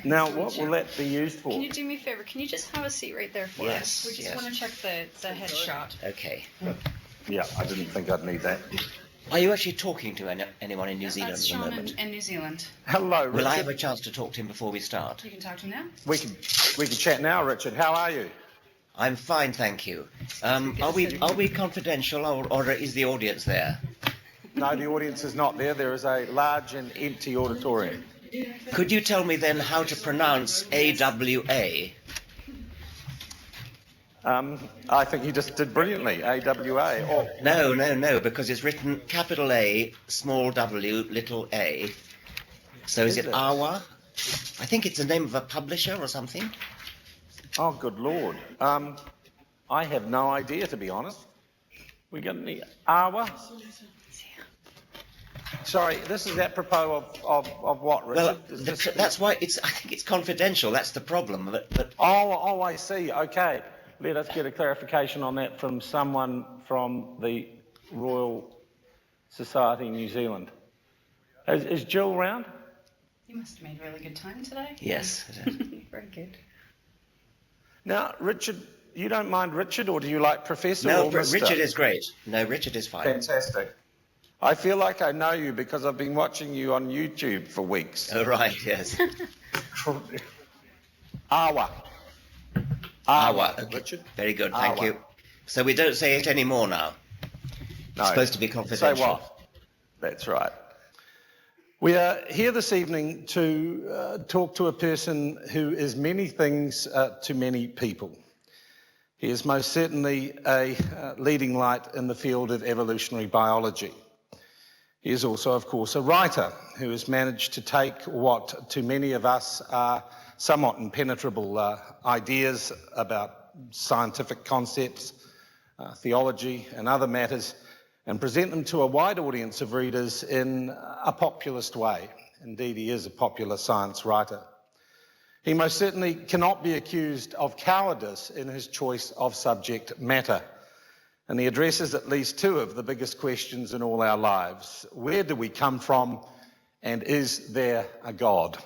Now, what will that be used for? Can you do me a favour? Can you just have a seat right there for us? We just want to check the headshot. Okay. Yeah, I didn't think I'd need that. Are you actually talking to anyone in New Zealand That's at the Sean moment? in New Zealand. Hello, Richard. Will I have a chance to talk to him before we start? You can talk to him now. We can chat now, Richard. How are you? I'm fine, thank you. Are we confidential, or is the audience there? No, the audience is not there. There is a large and empty auditorium. Could you tell me then how to pronounce AWA? I think you just did brilliantly. AWA. Or... No, because it's written capital A, small w, little a. So is it Awa? I think it's the name of a publisher or something. Oh, good Lord. I have no idea, to be honest. We got any Awa? Sorry, this is apropos of what, Richard? Well, that's why I think it's confidential. That's the problem. But Oh, I see. Okay. Let us get a clarification on that from someone from the Royal Society New Zealand. Is Jill round? You must have made really good time today. Yes. Very good. Now, Richard, you don't mind Richard, or do you like Professor? No, or Mr.? Richard is great. No, Richard is fine. Fantastic. I feel like I know you because I've been watching you on YouTube for weeks. Oh, right, yes. Awa. Okay. Richard? Very good, thank you. So we don't say it anymore now. No. It's supposed to be confidential. Say what? That's right. We are here this evening to talk to a person who is many things to many people. He is most certainly a leading light in the field of evolutionary biology. He is also, of course, a writer who has managed to take what to many of us are somewhat impenetrable ideas about scientific concepts, theology and other matters, and present them to a wide audience of readers in a populist way. Indeed, he is a popular science writer. He most certainly cannot be accused of cowardice in his choice of subject matter. And he addresses at least two of the biggest questions in all our lives. Where do we come from, and is there a God?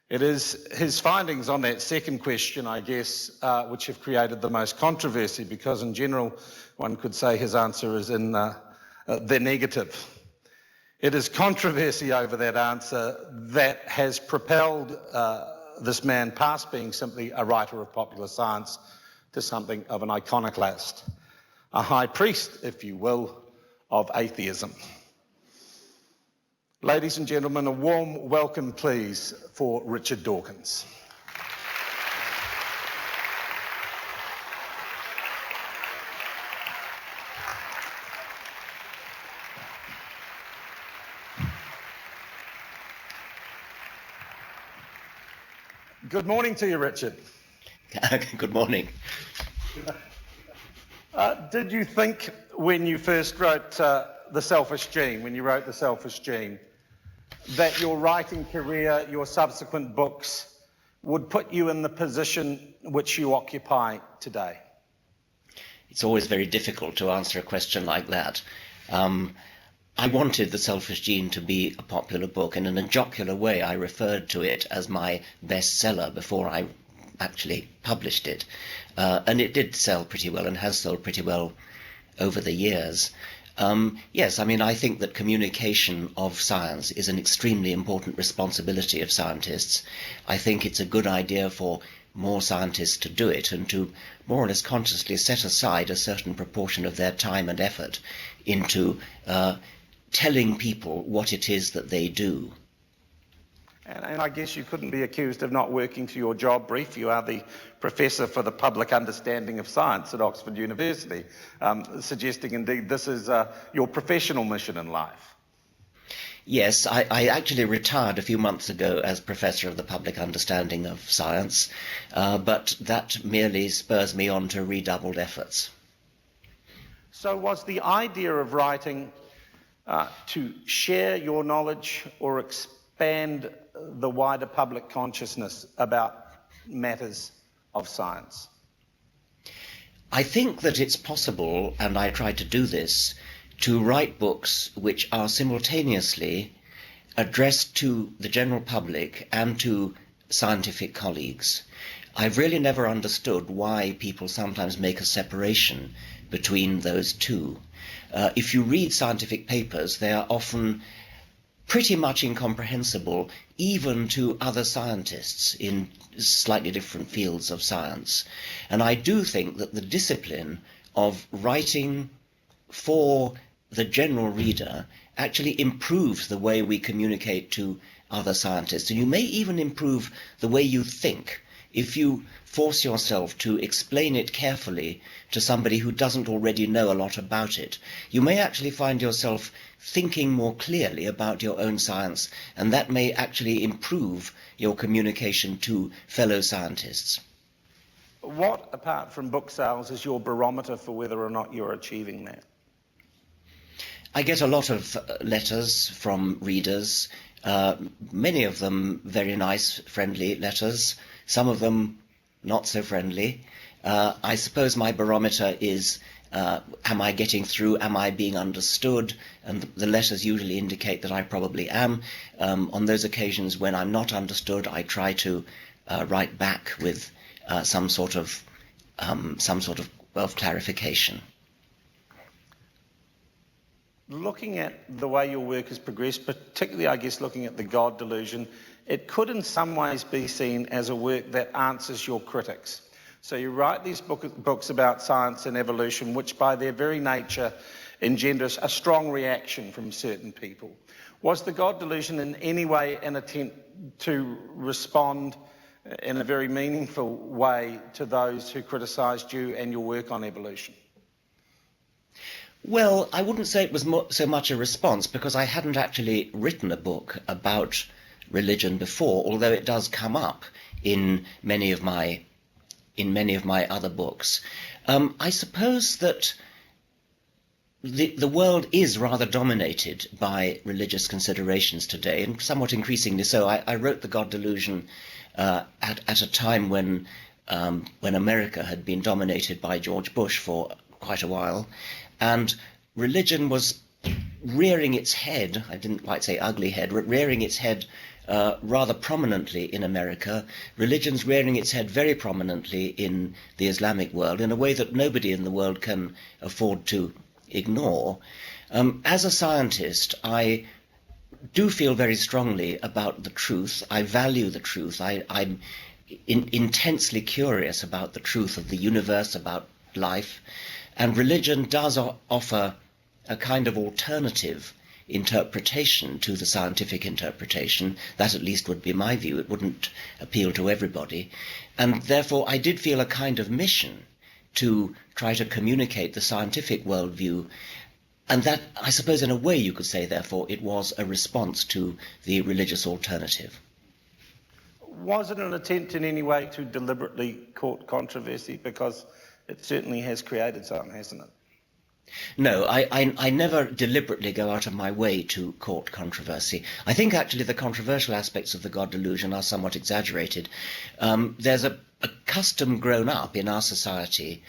It is his findings on that second question, I guess, which have created the most controversy, because in general, one could say his answer is in the negative. It is controversy over that answer that has propelled this man past being simply a writer of popular science to something of an iconoclast, a high priest, if you will, of atheism. Ladies and gentlemen, a warm welcome, please, for Richard Dawkins. Good morning to you, Richard. Good morning. Did you think when you first wrote The Selfish Gene, that your writing career, your subsequent books, would put you in the position which you occupy today? It's always very difficult to answer a question like that. I wanted The Selfish Gene to be a popular book, and in a jocular way I referred to it as my bestseller before I actually published it. And it did sell pretty well and has sold pretty well over the years. Yes, I mean, I think that communication of science is an extremely important responsibility of scientists. I think it's a good idea for more scientists to do it and to more or less consciously set aside a certain proportion of their time and effort into telling people what it is that they do. And I guess you couldn't be accused of not working to your job brief. You are the Professor for the Public Understanding of Science at Oxford University, suggesting indeed this is your professional mission in life. Yes, I actually retired a few months ago as Professor of the Public Understanding of Science, but that merely spurs me on to redoubled efforts. So was the idea of writing to share your knowledge or expand the wider public consciousness about matters of science? I think that it's possible, and I try to do this, to write books which are simultaneously addressed to the general public and to scientific colleagues, I've really never understood why people sometimes make a separation between those two. If you read scientific papers, they are often pretty much incomprehensible even to other scientists in slightly different fields of science. And I do think that the discipline of writing for the general reader actually improves the way we communicate to other scientists. And you may even improve the way you think if you force yourself to explain it carefully to somebody who doesn't already know a lot about it. You may actually find yourself thinking more clearly about your own science, and that may actually improve your communication to fellow scientists. What, apart from book sales, is your barometer for whether or not you're achieving that? I get a lot of letters from readers, many of them very nice, friendly letters, some of them not so friendly. I suppose my barometer is, am I getting through, am I being understood? And the letters usually indicate that I probably am. On those occasions when I'm not understood, I try to write back with some sort of clarification. Looking at the way your work has progressed, particularly, I guess, looking at the God delusion, it could in some ways be seen as a work that answers your critics. So you write these books about science and evolution, which by their very nature engenders a strong reaction from certain people. Was the God delusion in any way an attempt to respond in a very meaningful way to those who criticised you and your work on evolution? Well, I wouldn't say it was so much a response, because I hadn't actually written a book about religion before, although it does come up in many of my other books. I suppose that the world is rather dominated by religious considerations today, and somewhat increasingly so. I wrote The God Delusion at a time when America had been dominated by George Bush for quite a while, and religion was rearing its head, I didn't quite say ugly head, rearing its head rather prominently in America. Religion's rearing its head very prominently in the Islamic world in a way that nobody in the world can afford to ignore. As a scientist, I do feel very strongly about the truth. I value the truth. I'm intensely curious about the truth of the universe, about life. And religion does offer a kind of alternative interpretation to the scientific interpretation. That at least would be my view. It wouldn't appeal to everybody. And therefore I did feel a kind of mission to try to communicate the scientific worldview. And that, I suppose in a way you could say, therefore, it was a response to the religious alternative. Was it an attempt in any way to deliberately court controversy? Because it certainly has created some, hasn't it? No, I never deliberately go out of my way to court controversy. I think actually the controversial aspects of the God delusion are somewhat exaggerated. There's a custom grown up in our society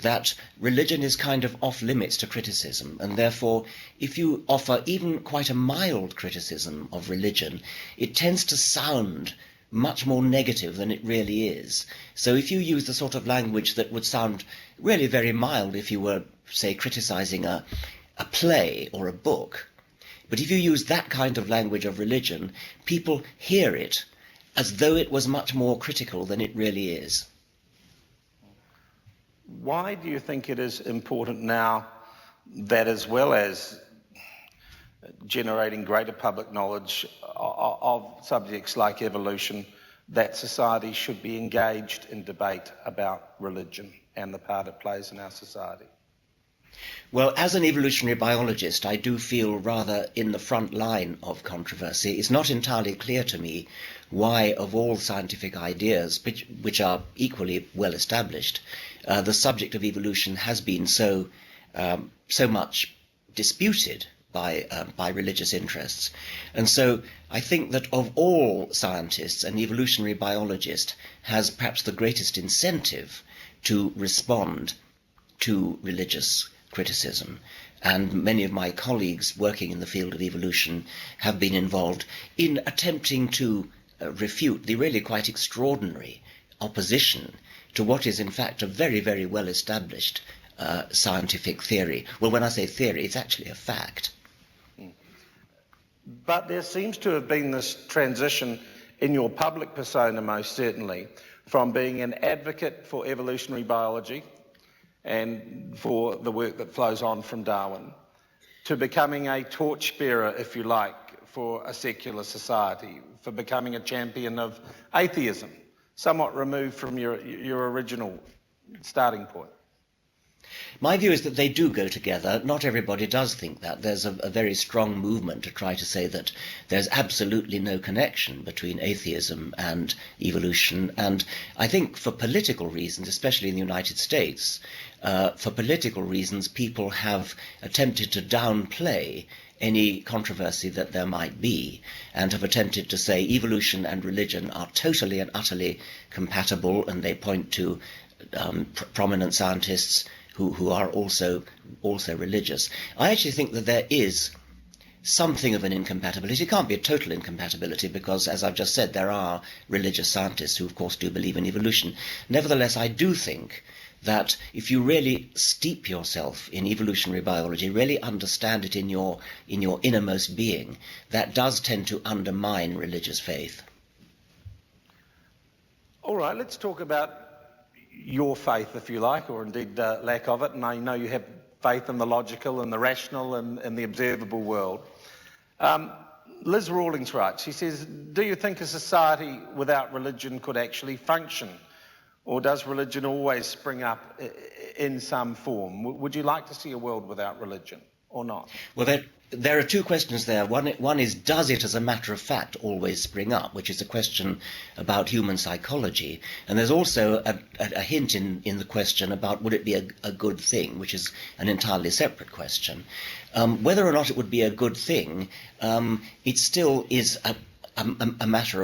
that religion is kind of off limits to criticism, and therefore if you offer even quite a mild criticism of religion, it tends to sound much more negative than it really is. So if you use the sort of language that would sound really very mild if you were, say, criticizing a play or a book, but if you use that kind of language of religion, people hear it as though it was much more critical than it really is. Why do you think it is important now that, as well as generating greater public knowledge of subjects like evolution, that society should be engaged in debate about religion and the part it plays in our society? Well, as an evolutionary biologist, I do feel rather in the front line of controversy. It's not entirely clear to me why, of all scientific ideas, which are equally well established, the subject of evolution has been so much disputed by religious interests. And so I think that of all scientists, an evolutionary biologist has perhaps the greatest incentive to respond to religious criticism. And many of my colleagues working in the field of evolution have been involved in attempting to refute the really quite extraordinary opposition to what is in fact a very, very well established scientific theory. Well, when I say theory, it's actually a fact. But there seems to have been this transition in your public persona, most certainly, from being an advocate for evolutionary biology and for the work that flows on from Darwin, to becoming a torchbearer, if you like, for a secular society, for becoming a champion of atheism, somewhat removed from your original starting point. My view is that they do go together. Not everybody does think that. There's a very strong movement to try to say that there's absolutely no connection between atheism and evolution. And I think for political reasons, especially in the United States, for political reasons, people have attempted to downplay any controversy that there might be, and have attempted to say evolution and religion are totally and utterly compatible, and they point to prominent scientists who are also religious. I actually think that there is something of an incompatibility. It can't be a total incompatibility because, as I've just said, there are religious scientists who, of course, do believe in evolution. Nevertheless, I do think that if you really steep yourself in evolutionary biology, really understand it in your innermost being, that does tend to undermine religious faith. All right, let's talk about your faith, if you like, or indeed lack of it. And I know you have faith in the logical and the rational and the observable world. Liz Rawlings writes, she says, do you think a society without religion could actually function? Or does religion always spring up in some form? Would you like to see a world without religion or not? Well, there are two questions there. One is, does it as a matter of fact always spring up, which is a question about human psychology. And there's also a hint in the question about would it be a good thing, which is an entirely separate question. Whether or not it would be a good thing, it still is a matter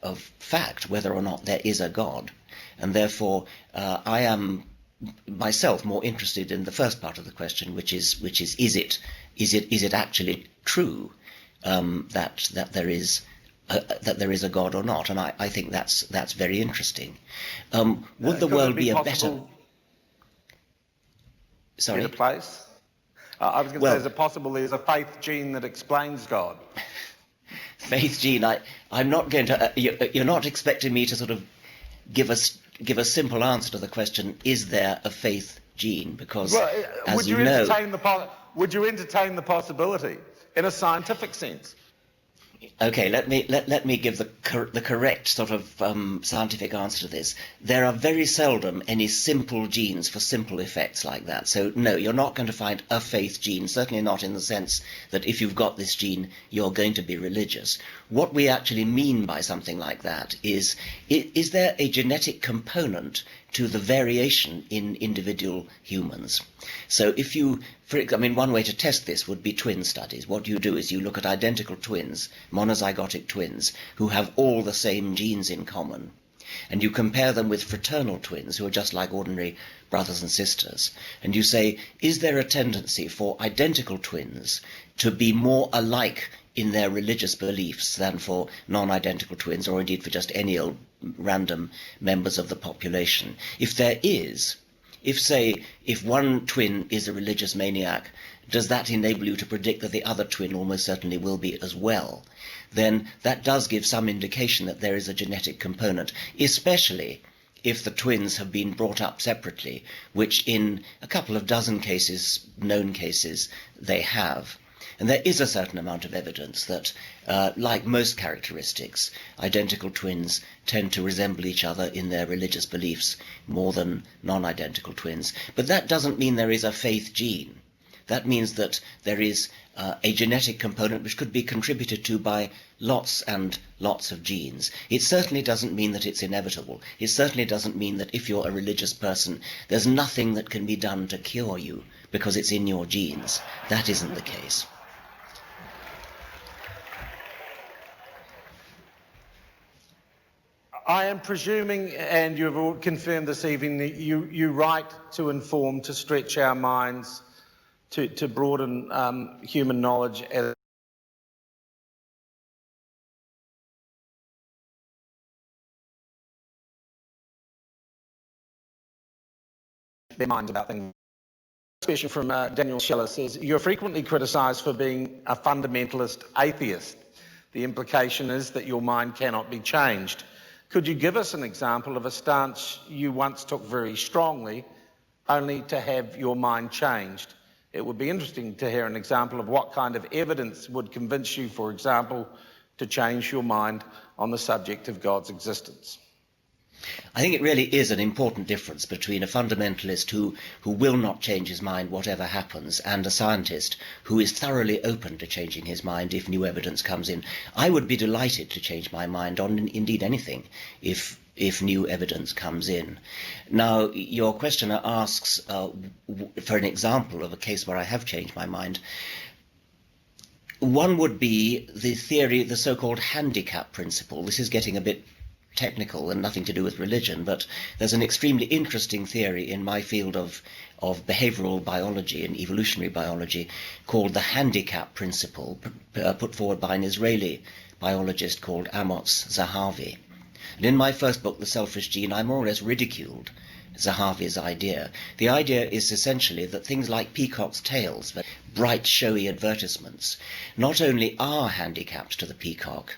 of fact whether or not there is a God. And therefore, I am myself more interested in the first part of the question, which is it actually true that there is a God or not? And I think that's very interesting. Would the world be a better? Sorry. Better place? I was going to say, is it possible there's a faith gene that explains God? Faith gene. I'm not going to. You're not expecting me to sort of give a simple answer to the question, is there a faith gene? Because, as you know, would you entertain the possibility in a scientific sense? Okay, let me give the correct sort of scientific answer to this. There are very seldom any simple genes for simple effects like that. So no, you're not going to find a faith gene, certainly not in the sense that if you've got this gene, you're going to be religious. What we actually mean by something like that is there a genetic component to the variation in individual humans? So if you, one way to test this would be twin studies. What you do is you look at identical twins, monozygotic twins, who have all the same genes in common, and you compare them with fraternal twins who are just like ordinary brothers and sisters, and you say, is there a tendency for identical twins to be more alike in their religious beliefs than for non-identical twins, or indeed for just any old random members of the population? If there is, if one twin is a religious maniac, does that enable you to predict that the other twin almost certainly will be as well? Then that does give some indication that there is a genetic component, especially if the twins have been brought up separately, which in a couple of dozen cases, known cases, they have. And there is a certain amount of evidence that, like most characteristics, identical twins tend to resemble each other in their religious beliefs more than non-identical twins. But that doesn't mean there is a faith gene. That means that there is a genetic component which could be contributed to by lots and lots of genes. It certainly doesn't mean that it's inevitable. It certainly doesn't mean that if you're a religious person, there's nothing that can be done to cure you because it's in your genes. That isn't the case. I am presuming, and you've all confirmed this evening, that you write to inform, to stretch our minds, to broaden human knowledge as their minds about things. Question from Daniel Scheller says, you're frequently criticised for being a fundamentalist atheist. The implication is that your mind cannot be changed. Could you give us an example of a stance you once took very strongly, only to have your mind changed? It would be interesting to hear an example of what kind of evidence would convince you, for example, to change your mind on the subject of God's existence. I think it really is an important difference between a fundamentalist who will not change his mind whatever happens and a scientist who is thoroughly open to changing his mind if new evidence comes in. I would be delighted to change my mind on indeed anything if new evidence comes in. Now, your questioner asks for an example of a case where I have changed my mind. One would be the theory, the so-called handicap principle. This is getting a bit technical and nothing to do with religion, but there's an extremely interesting theory in my field of behavioral biology and evolutionary biology called the handicap principle, put forward by an Israeli biologist called Amos Zahavi. And in my first book, The Selfish Gene, I more or less ridiculed Zahavi's idea. The idea is essentially that things like peacock's tails, bright, showy advertisements, not only are handicaps to the peacock,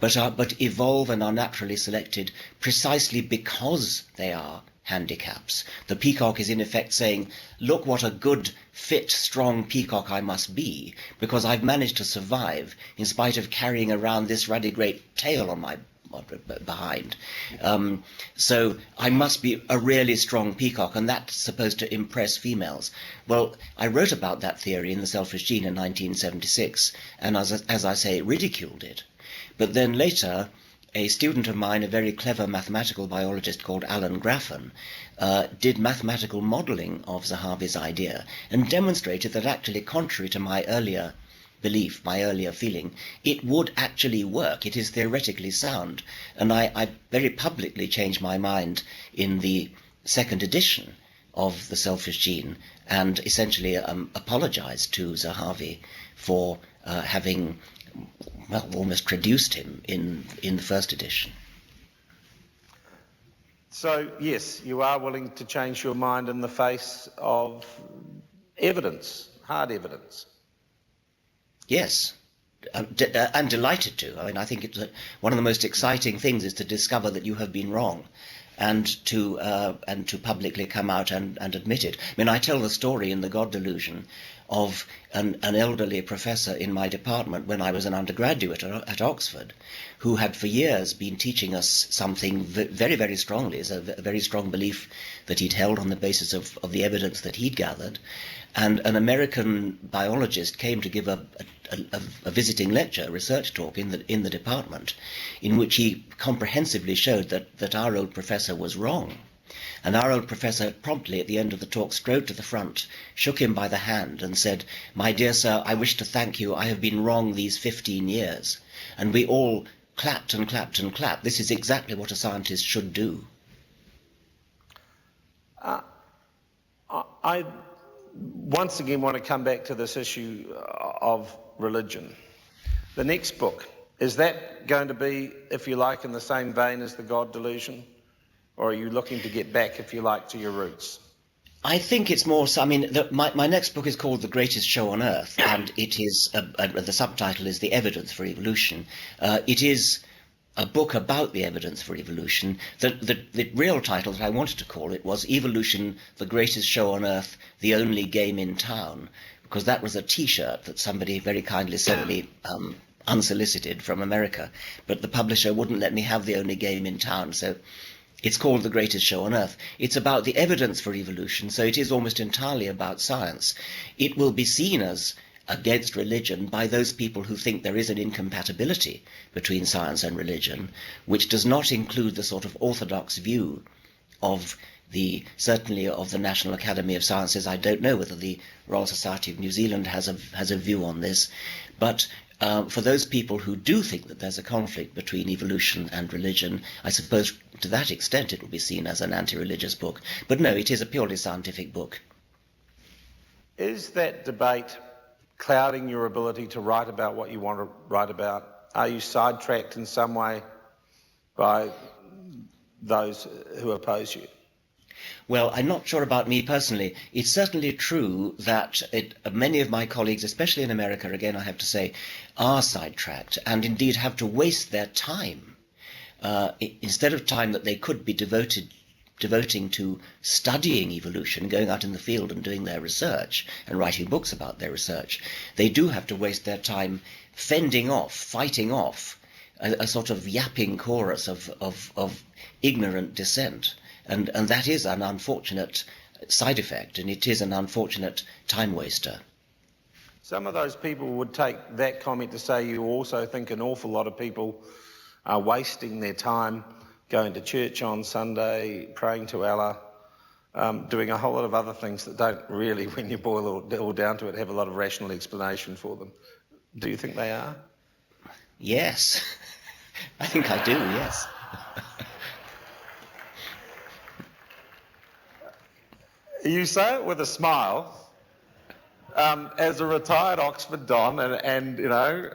but evolve and are naturally selected precisely because they are handicaps. The peacock is in effect saying, look what a good, fit, strong peacock I must be, because I've managed to survive in spite of carrying around this ruddy great tail on my behind. So I must be a really strong peacock, and that's supposed to impress females. Well, I wrote about that theory in The Selfish Gene in 1976, and as I say, ridiculed it. But then later, a student of mine, a very clever mathematical biologist called Alan Graffen, did mathematical modelling of Zahavi's idea and demonstrated that actually, contrary to my earlier belief, my earlier feeling, it would actually work. It is theoretically sound. And I very publicly changed my mind in the second edition of The Selfish Gene and essentially apologized to Zahavi for having almost traduced him in the first edition. So, yes, you are willing to change your mind in the face of evidence, hard evidence. Yes, I'm delighted to. I mean, I think one of the most exciting things is to discover that you have been wrong, and to publicly come out and admit it. I mean, I tell the story in The God Delusion of an elderly professor in my department when I was an undergraduate at Oxford, who had for years been teaching us something very, very strongly. It's a very strong belief that he'd held on the basis of the evidence that he'd gathered. And an American biologist came to give a visiting lecture, a research talk in the department, in which he comprehensively showed that our old professor was wrong. And our old professor promptly at the end of the talk strode to the front, shook him by the hand and said, "My dear sir, I wish to thank you. I have been wrong these 15 years. And we all clapped and clapped and clapped. This is exactly what a scientist should do. I once again want to come back to this issue of religion. The next book, is that going to be, if you like, in the same vein as The God Delusion? Or are you looking to get back, if you like, to your roots? I think it's more, I mean, my next book is called The Greatest Show on Earth, and it is, the subtitle is The Evidence for Evolution. It is a book about the evidence for evolution. The real title that I wanted to call it was Evolution, The Greatest Show on Earth, The Only Game in Town, because that was a T-shirt that somebody very kindly sent me unsolicited from America, but the publisher wouldn't let me have the only game in town, so it's called The Greatest Show on Earth. It's about the evidence for evolution, so it is almost entirely about science. It will be seen as against religion by those people who think there is an incompatibility between science and religion, which does not include the sort of orthodox view of certainly of the National Academy of Sciences. I don't know whether the Royal Society of New Zealand has a view on this, but for those people who do think that there's a conflict between evolution and religion, I suppose to that extent it will be seen as an anti-religious book. But no, it is a purely scientific book. Is that debate clouding your ability to write about what you want to write about? Are you sidetracked in some way by those who oppose you? Well, I'm not sure about me personally. It's certainly true that many of my colleagues, especially in America, again I have to say, are sidetracked and indeed have to waste their time. Instead of time that they could be devoting to studying evolution, going out in the field and doing their research and writing books about their research, they do have to waste their time fending off, fighting off a sort of yapping chorus of ignorant dissent. And that is an unfortunate side effect, and it is an unfortunate time waster. Some of those people would take that comment to say you also think an awful lot of people are wasting their time going to church on Sunday, praying to Allah, doing a whole lot of other things that don't really, when you boil it all down to it, have a lot of rational explanation for them. Do you think they are? Yes, I think I do, yes. You say it with a smile. As a retired Oxford Don and you know,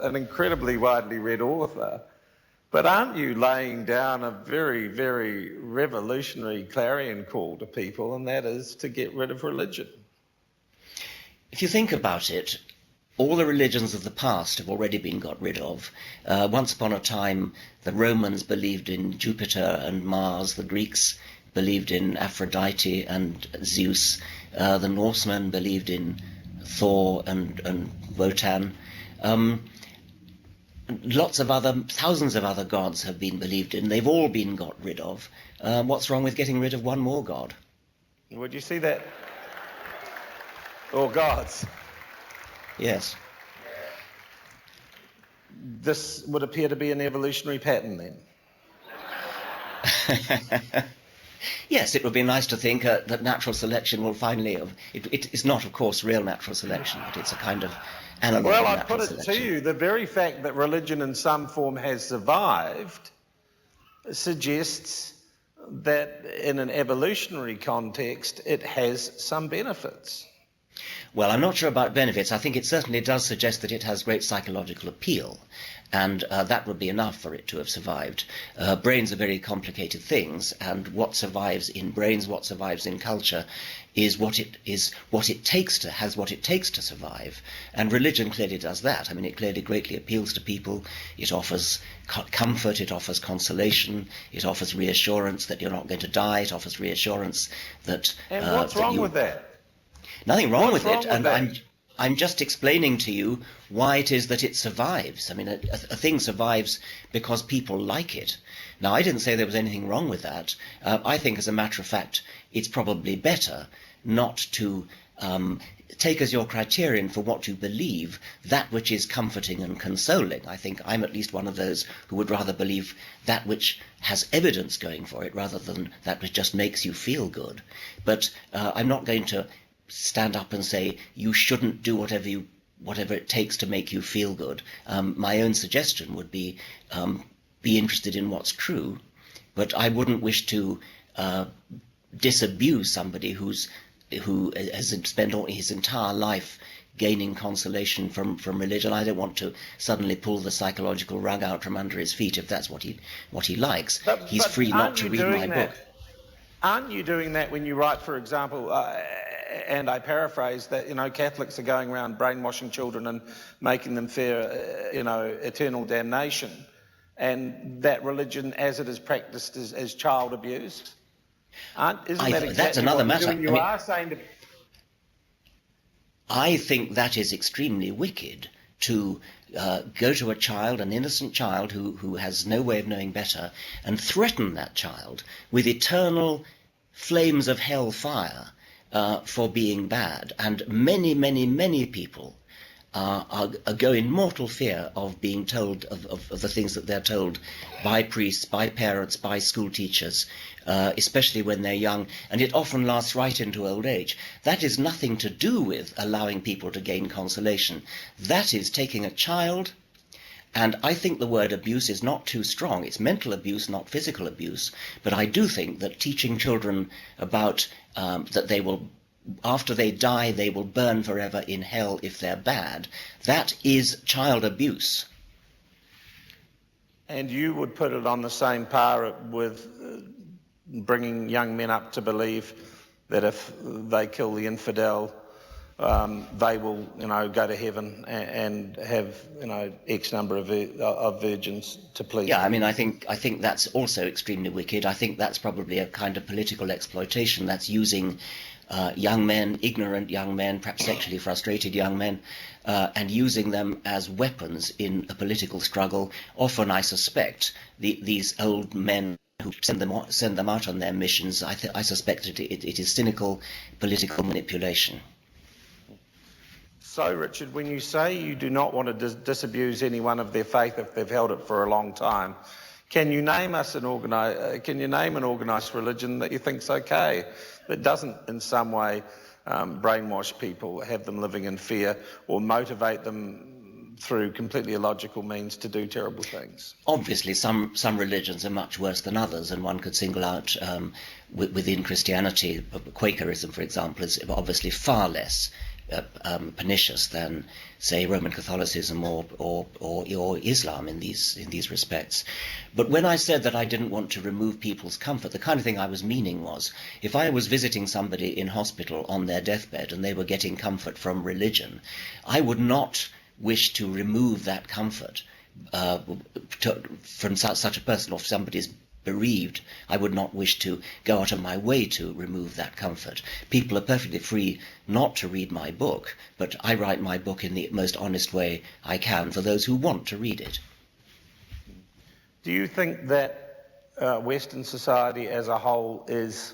an incredibly widely read author, but aren't you laying down a very, very revolutionary clarion call to people, and that is to get rid of religion? If you think about it, all the religions of the past have already been got rid of. Once upon a time, the Romans believed in Jupiter and Mars, the Greeks believed in Aphrodite and Zeus, the Norsemen believed in Thor and Wotan. Thousands of other gods have been believed in. They've all been got rid of. What's wrong with getting rid of one more god? Would you see that? Or gods? Yes. This would appear to be an evolutionary pattern then. Yes, it would be nice to think that natural selection will finally... It is not, of course, real natural selection, but it's a kind of animal Well, natural I put it selection. to you, the very fact that religion in some form has survived suggests that in an evolutionary context it has some benefits. Well, I'm not sure about benefits. I think it certainly does suggest that it has great psychological appeal, and that would be enough for it to have survived. Brains are very complicated things, and what survives in brains, what survives in culture, is what it takes to survive. And religion clearly does that. I mean, it clearly greatly appeals to people. It offers comfort, it offers consolation, it offers reassurance that you're not going to die, it offers reassurance that... And what's wrong with that? Nothing wrong with What's it, wrong with and that? I'm just explaining to you why it is that it survives. I mean, a thing survives because people like it. Now, I didn't say there was anything wrong with that. I think, as a matter of fact, it's probably better not to take as your criterion for what you believe that which is comforting and consoling. I think I'm at least one of those who would rather believe that which has evidence going for it rather than that which just makes you feel good. But I'm not going to stand up and say you shouldn't do whatever it takes to make you feel good. My own suggestion would be interested in what's true, but I wouldn't wish to disabuse somebody who has spent all his entire life gaining consolation from religion. I don't want to suddenly pull the psychological rug out from under his feet if that's what he likes. He's free not to read my book. Aren't you doing that when you write, for example, and I paraphrase that, you know, Catholics are going around brainwashing children and making them fear, eternal damnation, and that religion as it is practiced is child abuse? That's another matter. I think that is extremely wicked, to go to a child, an innocent child who has no way of knowing better, and threaten that child with eternal flames of hell fire for being bad. And many, many, many people go in mortal fear of being told of the things that they're told by priests, by parents, by school teachers, especially when they're young, and it often lasts right into old age. That is nothing to do with allowing people to gain consolation. That is taking a child, and I think the word abuse is not too strong. It's mental abuse, not physical abuse, but I do think that teaching children about that they will, after they die, they will burn forever in hell if they're bad, that is child abuse. And you would put it on the same par with bringing young men up to believe that if they kill the infidel, they will, go to heaven and have, X number of virgins to please. Yeah, them. I think that's also extremely wicked. I think that's probably a kind of political exploitation. That's using young men, ignorant young men, perhaps sexually frustrated young men, and using them as weapons in a political struggle. Often, I suspect, these old men who send them out on their missions, I suspect it is cynical political manipulation. So, Richard, when you say you do not want to disabuse anyone of their faith if they've held it for a long time, can you name an organised religion that you think's okay, that doesn't in some way brainwash people, have them living in fear, or motivate them through completely illogical means to do terrible things? Obviously, some religions are much worse than others, and one could single out within Christianity, Quakerism, for example, is obviously far less pernicious than, say, Roman Catholicism or Islam in these respects. But when I said that I didn't want to remove people's comfort, the kind of thing I was meaning was, if I was visiting somebody in hospital on their deathbed and they were getting comfort from religion, I would not wish to remove that comfort from such a person, or if somebody's bereaved, I would not wish to go out of my way to remove that comfort. People are perfectly free not to read my book, but I write my book in the most honest way I can for those who want to read it. Do you think that Western society as a whole is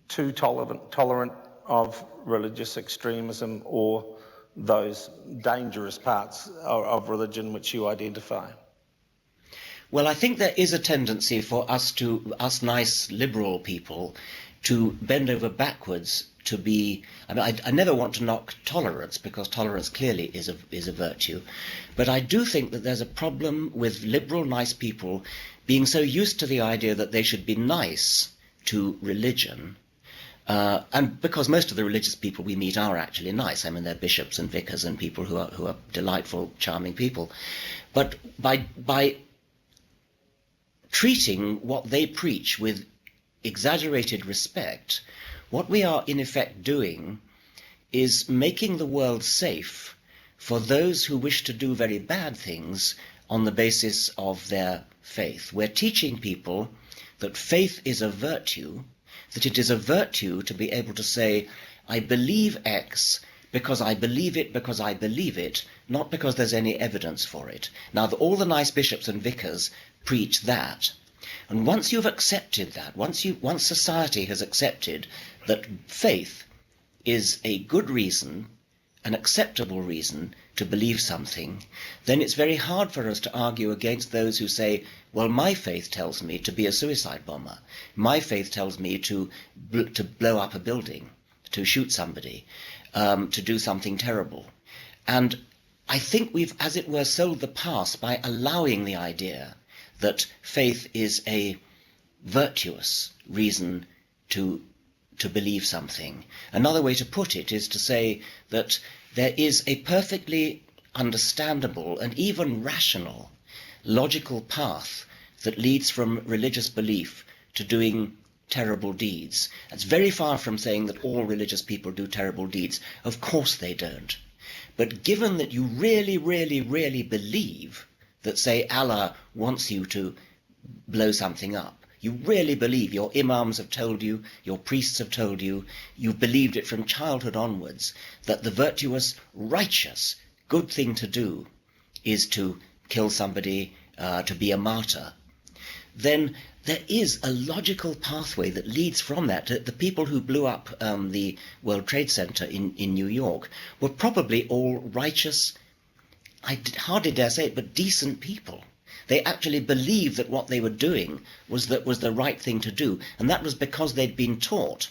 too tolerant of religious extremism, or those dangerous parts of religion which you identify? Well, I think there is a tendency for us nice liberal people to bend over backwards to be, I never want to knock tolerance, because tolerance clearly is a virtue, but I do think that there's a problem with liberal nice people being so used to the idea that they should be nice to religion. And because most of the religious people we meet are actually nice. They're bishops and vicars and people who are delightful, charming people. But by treating what they preach with exaggerated respect, what we are in effect doing is making the world safe for those who wish to do very bad things on the basis of their faith. We're teaching people that faith is a virtue, that it is a virtue to be able to say, I believe X because I believe it, not because there's any evidence for it. Now, all the nice bishops and vicars preach that. And once you've accepted that, once society has accepted that faith is a good reason, an acceptable reason to believe something, then it's very hard for us to argue against those who say, well, my faith tells me to be a suicide bomber. My faith tells me to blow up a building, to shoot somebody, to do something terrible. And I think we've, as it were, sold the past by allowing the idea that faith is a virtuous reason to believe something. Another way to put it is to say that there is a perfectly understandable and even rational logical path that leads from religious belief to doing terrible deeds. That's very far from saying that all religious people do terrible deeds. Of course they don't. But given that you really, really, really believe that, say, Allah wants you to blow something up, you really believe, your imams have told you, your priests have told you, you've believed it from childhood onwards, that the virtuous, righteous, good thing to do is to kill somebody, to be a martyr, then there is a logical pathway that leads from that. The people who blew up the World Trade Center in New York were probably all righteous, I hardly dare say it, but decent people. They actually believed that what they were doing was the right thing to do, and that was because they'd been taught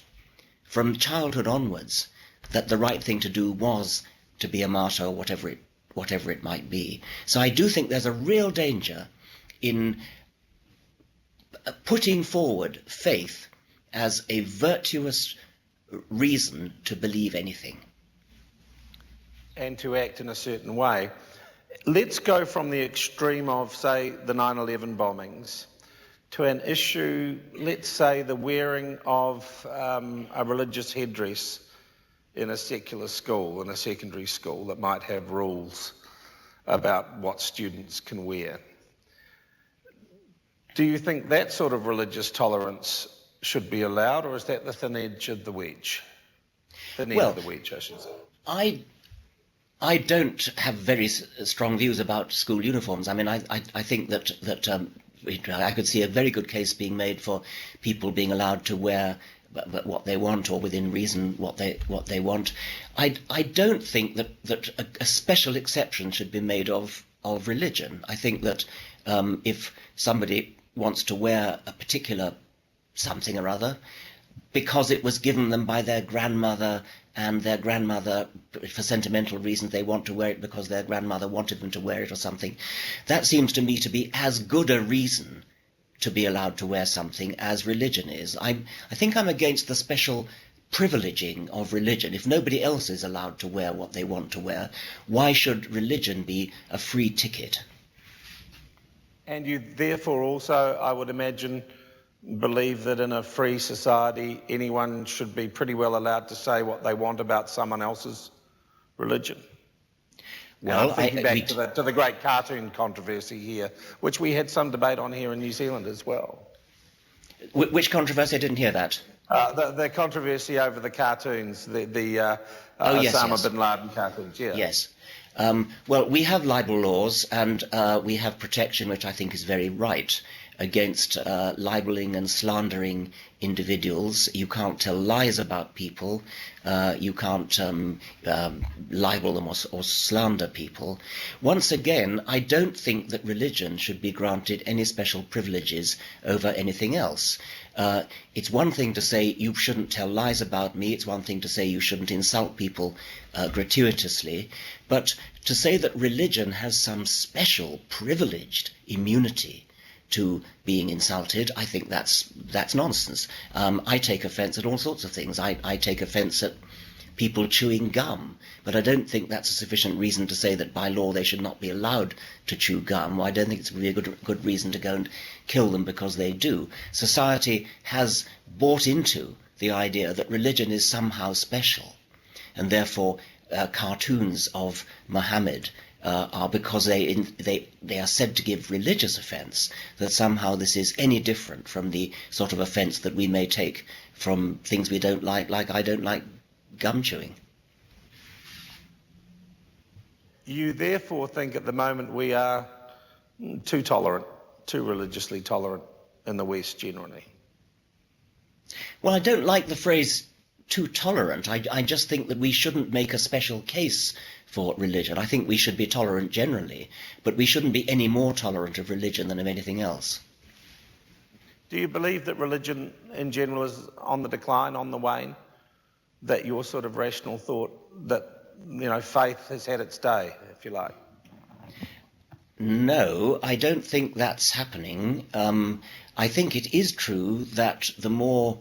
from childhood onwards that the right thing to do was to be a martyr, or whatever it might be. So I do think there's a real danger in putting forward faith as a virtuous reason to believe anything. And to act in a certain way. Let's go from the extreme of, say, the 9/11 bombings to an issue, let's say the wearing of a religious headdress in a secular school, in a secondary school that might have rules about what students can wear. Do you think that sort of religious tolerance should be allowed, or is that the thin edge of the wedge? Thin end of the wedge, I should say. I don't have very strong views about school uniforms. I mean, I think that I could see a very good case being made for people being allowed to wear what they want, or within reason what they want. I don't think that a special exception should be made of religion. I think that if somebody wants to wear a particular something or other because it was given them by their grandmother, and their grandmother, for sentimental reasons, they want to wear it because their grandmother wanted them to wear it or something, that seems to me to be as good a reason to be allowed to wear something as religion is. I think I'm against the special privileging of religion. If nobody else is allowed to wear what they want to wear, why should religion be a free ticket? And you therefore also, I would imagine, believe that in a free society anyone should be pretty well allowed to say what they want about someone else's religion. Well, thinking back to the great cartoon controversy here, which we had some debate on here in New Zealand as well. Which controversy? I didn't hear that. The controversy over the cartoons, Yes, Osama bin Laden cartoons, yeah. Yes. Well, we have libel laws, and we have protection, which I think is very right, against libeling and slandering individuals. You can't tell lies about people. You can't libel them or slander people. Once again, I don't think that religion should be granted any special privileges over anything else. It's one thing to say you shouldn't tell lies about me. It's one thing to say you shouldn't insult people gratuitously. But to say that religion has some special privileged immunity to being insulted, I think that's nonsense. I take offence at all sorts of things. I take offence at people chewing gum, but I don't think that's a sufficient reason to say that by law they should not be allowed to chew gum. I don't think it's really a good reason to go and kill them because they do. Society has bought into the idea that religion is somehow special, and therefore cartoons of Muhammad are because they are said to give religious offence, that somehow this is any different from the sort of offence that we may take from things we don't like I don't like gum chewing. You therefore think at the moment we are too tolerant, too religiously tolerant in the West generally? Well, I don't like the phrase too tolerant. I just think that we shouldn't make a special case for religion. I think we should be tolerant generally, but we shouldn't be any more tolerant of religion than of anything else. Do you believe that religion in general is on the decline, on the wane? That your sort of rational thought that, faith has had its day, if you like? No, I don't think that's happening. I think it is true that the more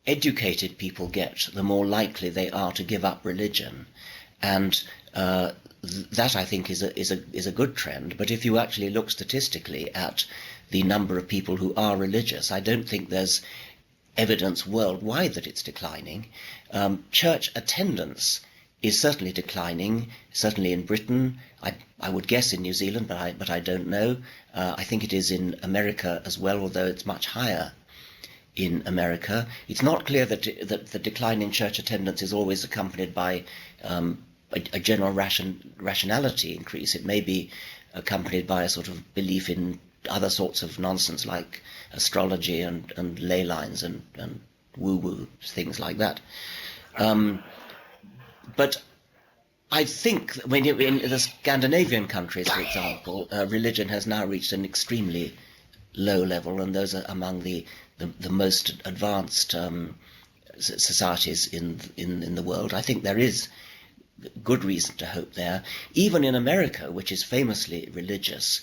educated people get, the more likely they are to give up religion, and that I think is a good trend. But if you actually look statistically at the number of people who are religious, I don't think there's evidence worldwide that it's declining. Church attendance is certainly declining, certainly in Britain. I would guess in New Zealand, but I don't know. I think it is in America as well, although it's much higher in America. It's not clear that the decline in church attendance is always accompanied by a general rationality increase. It may be accompanied by a sort of belief in other sorts of nonsense like astrology and ley lines and woo-woo, things like that. But I think when in the Scandinavian countries, for example, religion has now reached an extremely low level, and those are among the most advanced societies in the world. I think there is good reason to hope there. Even in America, which is famously religious,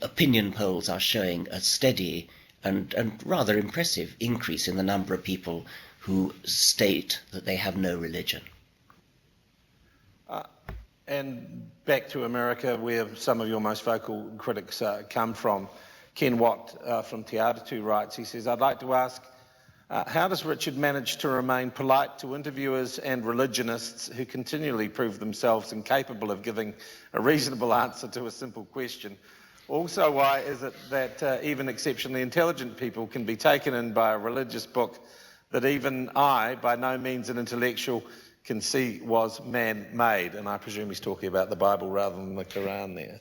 opinion polls are showing a steady and rather impressive increase in the number of people who state that they have no religion. And back to America, where some of your most vocal critics come from, Ken Watt from Te Aratu writes, he says, I'd like to ask, how does Richard manage to remain polite to interviewers and religionists who continually prove themselves incapable of giving a reasonable answer to a simple question? Also, why is it that even exceptionally intelligent people can be taken in by a religious book that even I, by no means an intellectual, can see was man-made? And I presume he's talking about the Bible rather than the Quran there.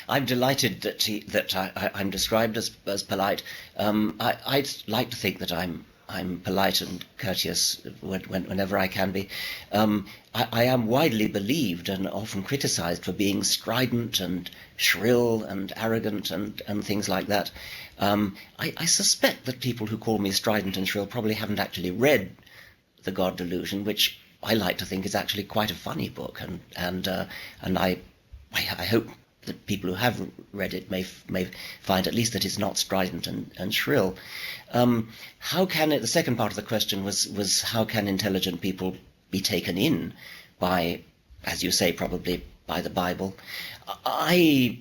I'm delighted that I'm described as polite. I'd like to think that I'm polite and courteous whenever I can be. I am widely believed and often criticised for being strident and shrill and arrogant and things like that. I suspect that people who call me strident and shrill probably haven't actually read The God Delusion, which I like to think is actually quite a funny book, and I hope that people who have read it may find at least that it's not strident and shrill. How can it? The second part of the question was how can intelligent people be taken in by, as you say, probably by the Bible? I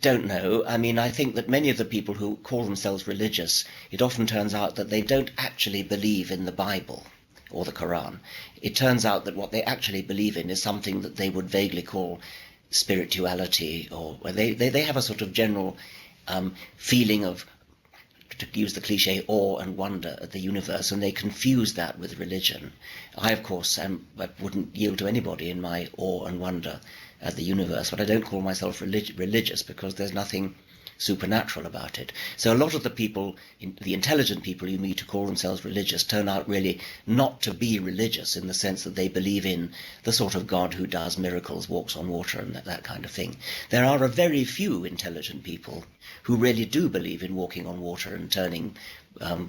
don't know. I mean, I think that many of the people who call themselves religious, it often turns out that they don't actually believe in the Bible or the Quran. It turns out that what they actually believe in is something that they would vaguely call spirituality, or they have a sort of general feeling of, to use the cliche, awe and wonder at the universe, and they confuse that with religion. I, of course, wouldn't yield to anybody in my awe and wonder at the universe, but I don't call myself religious because there's nothing supernatural about it. So a lot of the people, the intelligent people you meet who call themselves religious, turn out really not to be religious in the sense that they believe in the sort of God who does miracles, walks on water and that kind of thing. There are a very few intelligent people who really do believe in walking on water and turning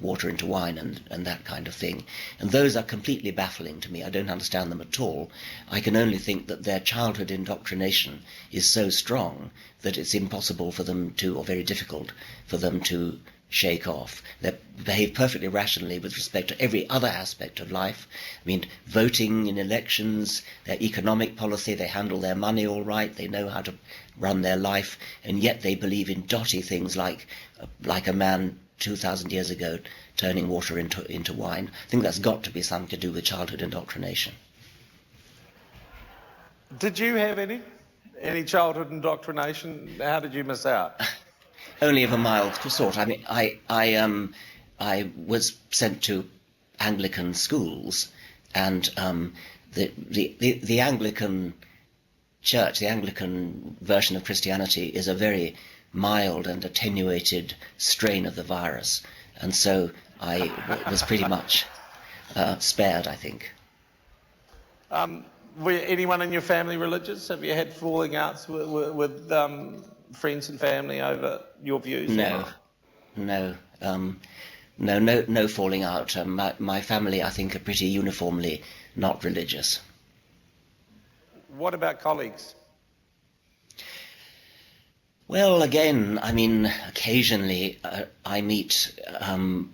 water into wine and that kind of thing. And those are completely baffling to me. I don't understand them at all. I can only think that their childhood indoctrination is so strong that it's impossible for them to, or very difficult for them to, shake off. They behave perfectly rationally with respect to every other aspect of life. I mean, voting in elections, their economic policy, they handle their money all right, they know how to run their life, and yet they believe in dotty things like a man 2,000 years ago turning water into wine. I think that's got to be something to do with childhood indoctrination. Did you have any childhood indoctrination? How did you miss out? Only of a mild sort. I mean, I was sent to Anglican schools, and the Anglican Church, the Anglican version of Christianity, is a very mild and attenuated strain of the virus, and so I was pretty much spared, I think. Were anyone in your family religious? Have you had falling outs with friends and family over your views? No falling out. My family, I think, are pretty uniformly not religious. What about colleagues? Well, again, I mean, occasionally I meet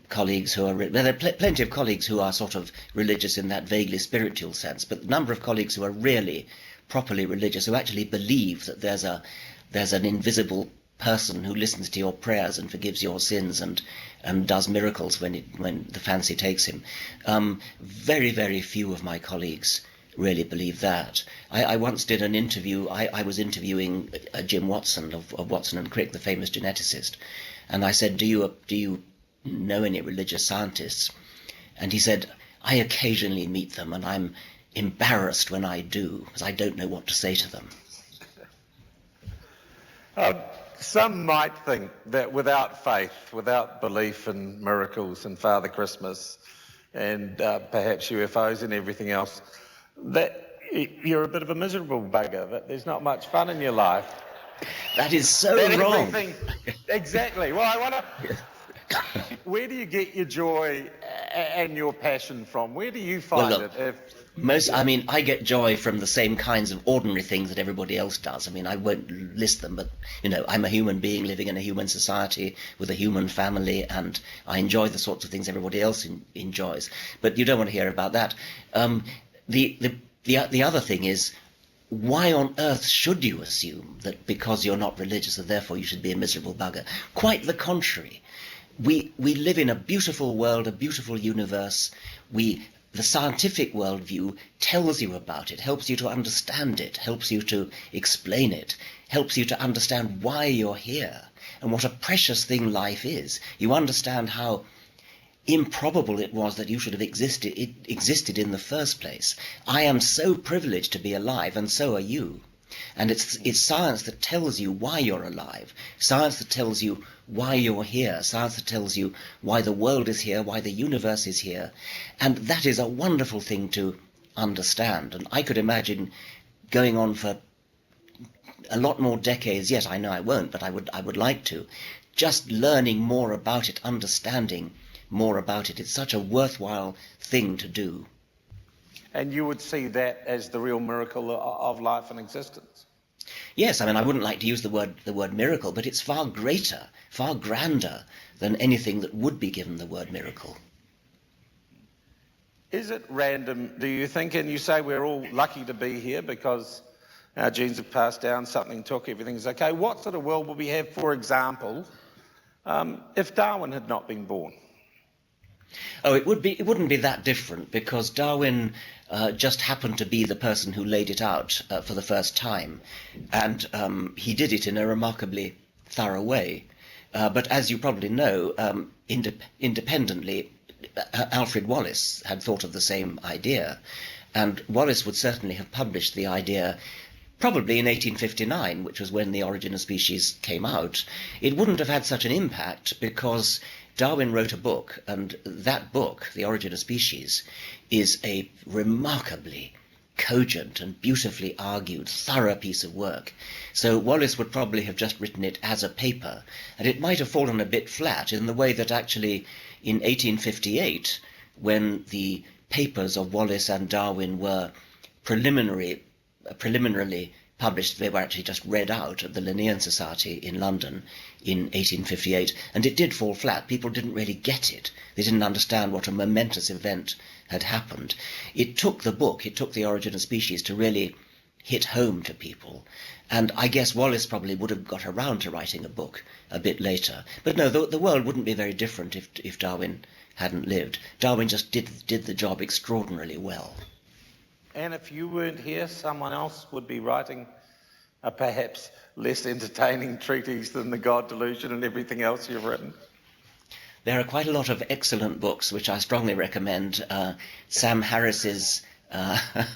colleagues who are... there are plenty of colleagues who are sort of religious in that vaguely spiritual sense, but the number of colleagues who are really properly religious, who actually believe that there's an invisible person who listens to your prayers and forgives your sins and does miracles when the fancy takes him. Very, very few of my colleagues really believe that. I once did an interview. I was interviewing Jim Watson of Watson and Crick, the famous geneticist, and I said, do you know any religious scientists? And he said, I occasionally meet them, and I'm embarrassed when I do, because I don't know what to say to them. Some might think that without faith, without belief in miracles and Father Christmas and perhaps UFOs and everything else, that you're a bit of a miserable bugger, that there's not much fun in your life. That is so wrong. Exactly. Well, I want to... Where do you get your joy and your passion from? Where do you find it? I mean, I get joy from the same kinds of ordinary things that everybody else does. I mean, I won't list them, but, you know, I'm a human being living in a human society with a human family, and I enjoy the sorts of things everybody else enjoys. But you don't want to hear about that. The other thing is, why on earth should you assume that because you're not religious that therefore you should be a miserable bugger? Quite the contrary. We live in a beautiful world, a beautiful universe. The scientific worldview tells you about it, helps you to understand it, helps you to explain it, helps you to understand why you're here and what a precious thing life is. You understand how improbable it was that you should have existed in the first place. I am so privileged to be alive, and so are you. And it's science that tells you why you're alive, science that tells you why you're here, science that tells you why the world is here, why the universe is here. And that is a wonderful thing to understand. And I could imagine going on for a lot more decades yet. I know I won't, but I would like to. Just learning more about it, understanding more about it. It's such a worthwhile thing to do. And you would see that as the real miracle of life and existence? Yes, I mean, I wouldn't like to use the word miracle, but it's far greater, far grander than anything that would be given the word miracle. Is it random, do you think, and you say we're all lucky to be here because our genes have passed down, something took, everything's okay. What sort of world would we have, for example, if Darwin had not been born? Oh, it wouldn't be that different, because Darwin just happened to be the person who laid it out for the first time, and he did it in a remarkably thorough way. But as you probably know, independently, Alfred Wallace had thought of the same idea, and Wallace would certainly have published the idea probably in 1859, which was when The Origin of Species came out. It wouldn't have had such an impact because Darwin wrote a book, and that book, The Origin of Species, is a remarkably cogent and beautifully argued, thorough piece of work. So Wallace would probably have just written it as a paper, and it might have fallen a bit flat in the way that actually in 1858, when the papers of Wallace and Darwin were preliminarily published, they were actually just read out at the Linnean Society in London in 1858, and it did fall flat. People didn't really get it. They didn't understand what a momentous event had happened. It took the book, it took The Origin of Species to really hit home to people, and I guess Wallace probably would have got around to writing a book a bit later. But no, the world wouldn't be very different if Darwin hadn't lived. Darwin just did the job extraordinarily well. And if you weren't here, someone else would be writing a perhaps less entertaining treatise than The God Delusion and everything else you've written? There are quite a lot of excellent books which I strongly recommend. Sam Harris's The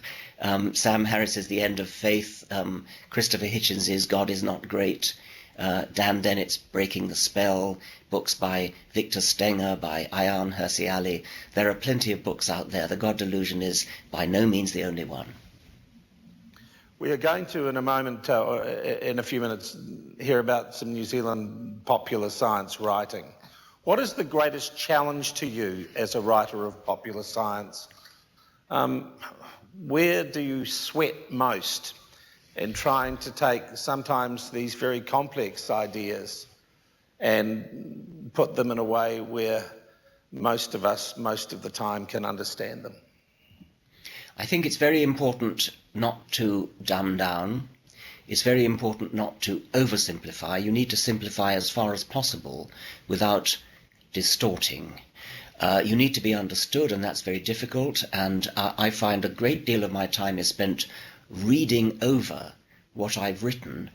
End of Faith, Christopher Hitchens's God is Not Great, Dan Dennett's Breaking the Spell, books by Victor Stenger, by Ayaan Hirsi Ali. There are plenty of books out there. The God Delusion is by no means the only one. We are going to, in a moment, in a few minutes, hear about some New Zealand popular science writing. What is the greatest challenge to you as a writer of popular science? Where do you sweat most in trying to take sometimes these very complex ideas and put them in a way where most of us, most of the time, can understand them? I think it's very important not to dumb down. It's very important not to oversimplify. You need to simplify as far as possible without distorting. You need to be understood, and that's very difficult, and I find a great deal of my time is spent reading over what I've written,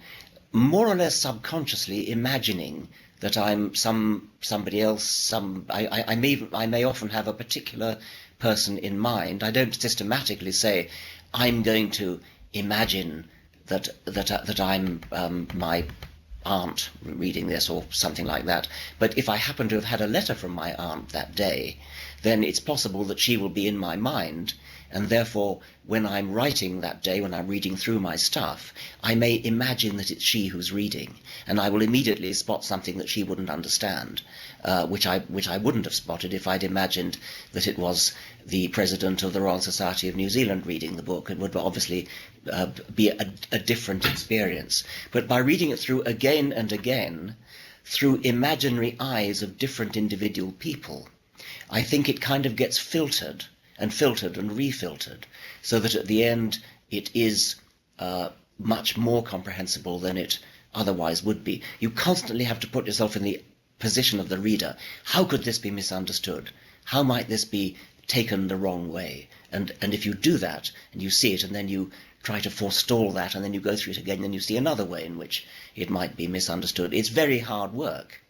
more or less subconsciously imagining that I'm somebody else. I may often have a particular person in mind. I don't systematically say I'm going to imagine that I'm my aunt reading this or something like that. But if I happen to have had a letter from my aunt that day, then it's possible that she will be in my mind, and therefore when I'm writing that day, when I'm reading through my stuff, I may imagine that it's she who's reading, and I will immediately spot something that she wouldn't understand, which I wouldn't have spotted if I'd imagined that it was the president of the Royal Society of New Zealand reading the book. It would obviously be a different experience. But by reading it through again and again, through imaginary eyes of different individual people, I think it kind of gets filtered and refiltered, so that at the end it is much more comprehensible than it otherwise would be. You constantly have to put yourself in the position of the reader. How could this be misunderstood? How might this be taken the wrong way? And if you do that, and you see it, and then you try to forestall that, and then you go through it again, then you see another way in which it might be misunderstood. It's very hard work.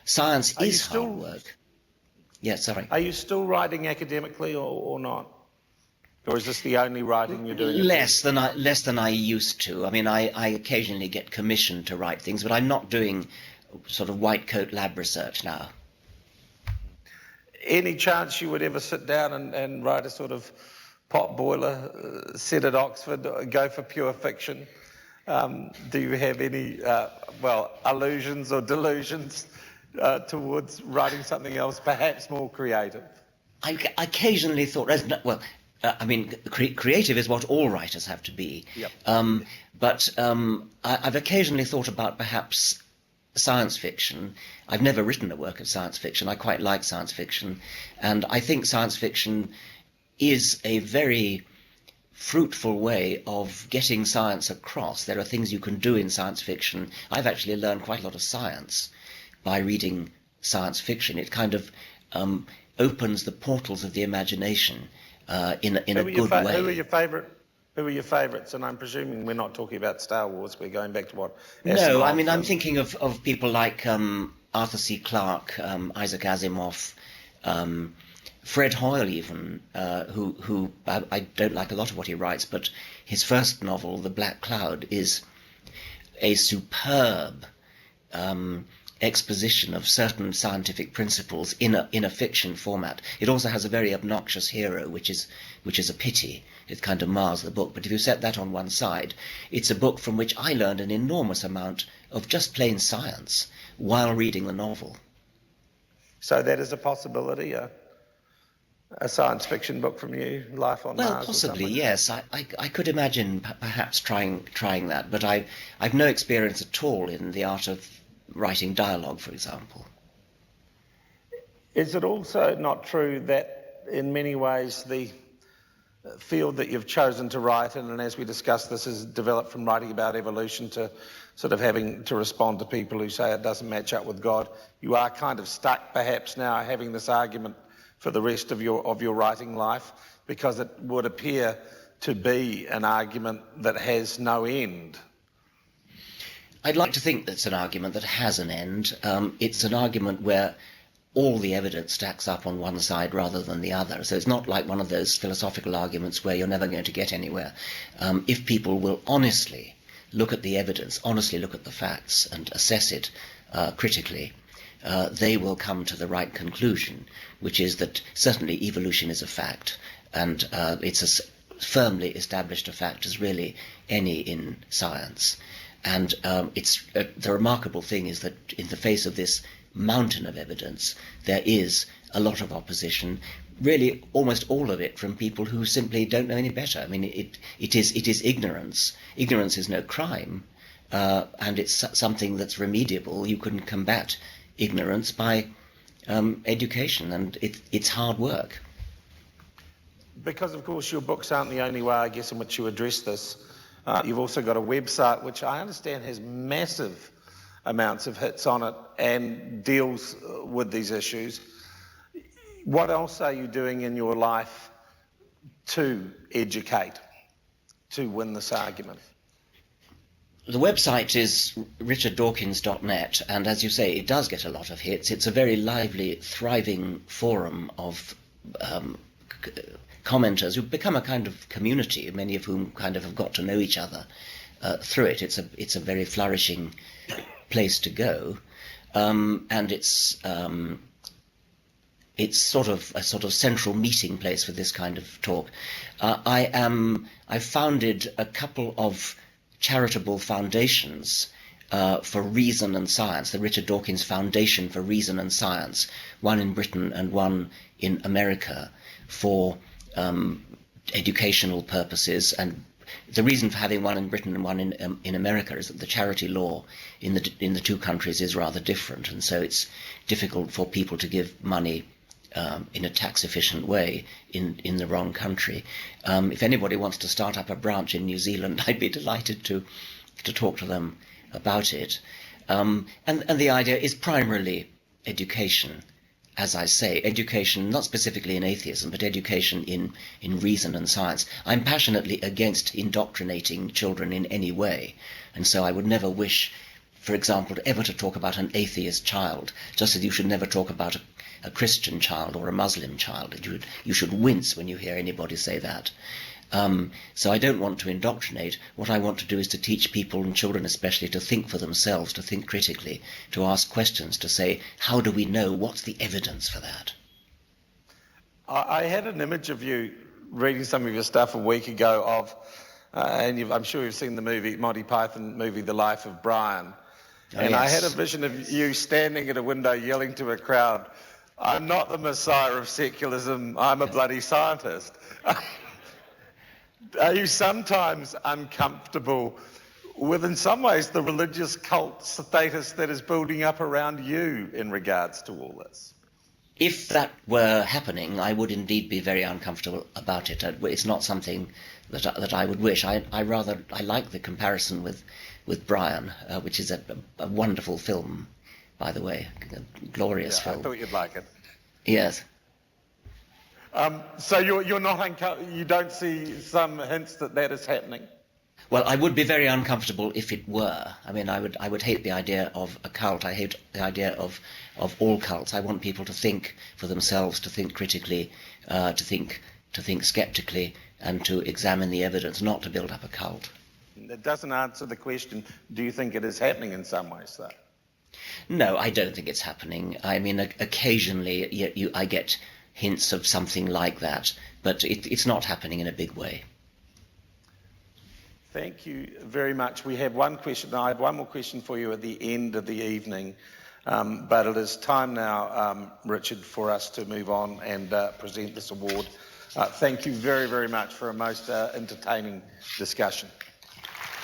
Science is hard work. Yeah, sorry. Are you still writing academically or not? Or is this the only writing you're doing? Less than I used to. I mean, I occasionally get commissioned to write things, but I'm not doing sort of white coat lab research now. Any chance you would ever sit down and write a sort of pot boiler set at Oxford, go for pure fiction? Do you have any, illusions or delusions towards writing something else, perhaps more creative? I occasionally thought, creative is what all writers have to be. Yep. But I've occasionally thought about perhaps science fiction. I've never written a work of science fiction. I quite like science fiction, and I think science fiction is a very fruitful way of getting science across. There are things you can do in science fiction. I've actually learned quite a lot of science by reading science fiction. It kind of opens the portals of the imagination in a good way. Who are your favourites? And I'm presuming we're not talking about Star Wars. We're going back to what? No, I mean, I'm thinking of people like Arthur C. Clarke, Isaac Asimov, Fred Hoyle even, who I don't like a lot of what he writes, but his first novel, The Black Cloud, is a superb exposition of certain scientific principles in a fiction format. It also has a very obnoxious hero, which is a pity. It kind of mars the book. But if you set that on one side, it's a book from which I learned an enormous amount of just plain science while reading the novel. So that is a possibility, a science fiction book from you, Life on Mars? Well, possibly, yes. I could imagine perhaps trying that, but I've no experience at all in the art of writing dialogue, for example. Is it also not true that in many ways the field that you've chosen to write in, and as we discussed, this has developed from writing about evolution to sort of having to respond to people who say it doesn't match up with God, you are kind of stuck perhaps now having this argument for the rest of your writing life, because it would appear to be an argument that has no end? I'd like to think that's an argument that has an end. It's an argument where all the evidence stacks up on one side rather than the other. So it's not like one of those philosophical arguments where you're never going to get anywhere. If people will honestly look at the evidence, honestly look at the facts and assess it critically, they will come to the right conclusion, which is that certainly evolution is a fact, and it's as firmly established a fact as really any in science. And the remarkable thing is that in the face of this mountain of evidence, there is a lot of opposition, really almost all of it from people who simply don't know any better. I mean, it is ignorance. Ignorance is no crime, and it's something that's remediable. You can combat ignorance by education, and it's hard work. Because, of course, your books aren't the only way, I guess, in which you address this. You've also got a website which I understand has massive amounts of hits on it and deals with these issues. What else are you doing in your life to educate, to win this argument? The website is richarddawkins.net, and as you say, it does get a lot of hits. It's a very lively, thriving forum of commenters who've become a kind of community, many of whom kind of have got to know each other through it. It's a very flourishing place to go, and it's sort of a sort of central meeting place for this kind of talk. I've founded a couple of charitable foundations for reason and science, the Richard Dawkins Foundation for Reason and Science, one in Britain and one in America, for educational purposes. And the reason for having one in Britain and one in America is that the charity law in the two countries is rather different, and so it's difficult for people to give money in a tax-efficient way in the wrong country. If anybody wants to start up a branch in New Zealand, I'd be delighted to talk to them about it. And the idea is primarily education. As I say, education, not specifically in atheism, but education in reason and science. I'm passionately against indoctrinating children in any way, and so I would never wish, for example, ever to talk about an atheist child, just as you should never talk about a Christian child or a Muslim child. You should wince when you hear anybody say that. So I don't want to indoctrinate. What I want to do is to teach people, and children especially, to think for themselves, to think critically, to ask questions, to say, how do we know? What's the evidence for that? I had an image of you reading some of your stuff a week ago of, and I'm sure you've seen the Monty Python movie, The Life of Brian. Oh, and yes. I had a vision of you standing at a window yelling to a crowd, I'm not the messiah of secularism, I'm a bloody scientist. Are you sometimes uncomfortable with, in some ways, the religious cult status that is building up around you in regards to all this? If that were happening, I would indeed be very uncomfortable about it. It's not something that I would wish. I like the comparison with Brian, which is a wonderful film, by the way, a glorious film. I thought you'd like it. Yes. So you're not you don't see some hints that is happening? Well, I would be very uncomfortable if it were. I mean, I would hate the idea of a cult. I hate the idea of all cults. I want people to think for themselves, to think critically, to think skeptically, and to examine the evidence, not to build up a cult. It doesn't answer the question, do you think it is happening in some ways, though? No, I don't think it's happening. I mean, occasionally I get hints of something like that, but it's not happening in a big way. Thank you very much. We have one question. I have one more question for you at the end of the evening, but it is time now, Richard, for us to move on and present this award. Thank you very, very much for a most entertaining discussion.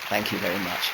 Thank you very much.